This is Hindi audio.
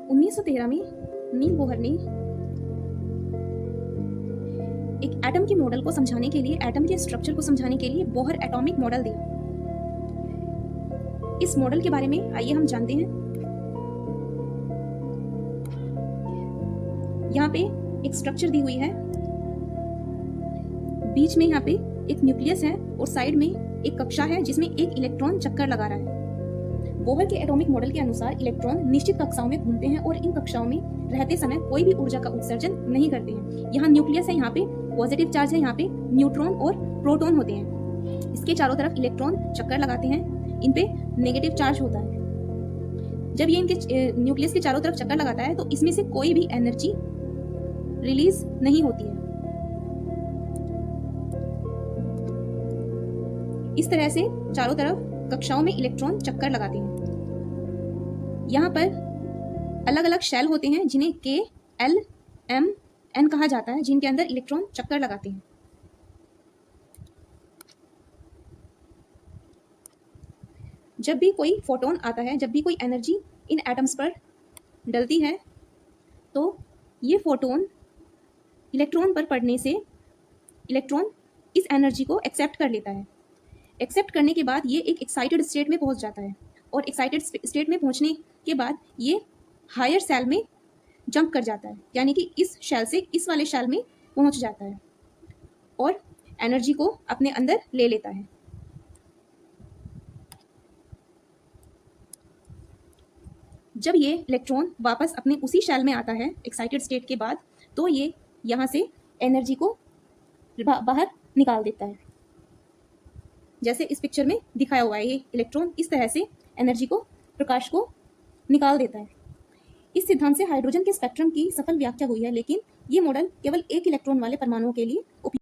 1913 में नील बोहर ने एक एटम के मॉडल को समझाने के लिए, एटम के स्ट्रक्चर को समझाने के लिए बोहर एटॉमिक मॉडल दिया। इस मॉडल के बारे में आइए हम जानते हैं। यहाँ पे एक स्ट्रक्चर दी हुई है, बीच में यहाँ पे एक न्यूक्लियस है और साइड में एक कक्षा है जिसमें एक इलेक्ट्रॉन चक्कर लगा रहा है। बोहर के एटॉमिक मॉडल के अनुसार इलेक्ट्रॉन निश्चित कक्षाओं में घूमते हैं और इन कक्षाओं में रहते समय कोई भी ऊर्जा का उत्सर्जन नहीं करते हैं। यहाँ न्यूक्लियस है, यहाँ पे पॉजिटिव चार्ज है, यहाँ पे न्यूट्रॉन और प्रोटॉन होते हैं। इसके चारों तरफ इलेक्ट्रॉन चक्कर लगाते हैं, इन पे नेगेटिव चार्ज होता है। जब ये इनके न्यूक्लियस के चारों तरफ चक्कर लगाता है तो इसमें से कोई भी एनर्जी रिलीज नहीं होती है। इस तरह से चारों तरफ कक्षाओं में इलेक्ट्रॉन चक्कर लगाते हैं। यहाँ पर अलग अलग शेल होते हैं जिन्हें K, L, M, N कहा जाता है, जिनके अंदर इलेक्ट्रॉन चक्कर लगाते हैं। जब भी कोई फोटोन आता है, जब भी कोई एनर्जी इन एटम्स पर डलती है, तो ये फोटोन इलेक्ट्रॉन पर पड़ने से इलेक्ट्रॉन इस एनर्जी को एक्सेप्ट कर लेता है। एक्सेप्ट करने के बाद ये एक एक्साइटेड स्टेट में पहुंच जाता है और एक्साइटेड स्टेट में पहुंचने के बाद ये हायर सेल में जंप कर जाता है, यानी कि इस शेल से इस वाले शेल में पहुंच जाता है और एनर्जी को अपने अंदर ले लेता है। जब ये इलेक्ट्रॉन वापस अपने उसी शेल में आता है एक्साइटेड स्टेट के बाद, तो ये यहाँ से एनर्जी को बाहर निकाल देता है। जैसे इस पिक्चर में दिखाया हुआ है, ये इलेक्ट्रॉन इस तरह से एनर्जी को, प्रकाश को निकाल देता है। इस सिद्धांत से हाइड्रोजन के स्पेक्ट्रम की सफल व्याख्या हुई है, लेकिन ये मॉडल केवल एक इलेक्ट्रॉन वाले परमाणुओं के लिए उपयुक्त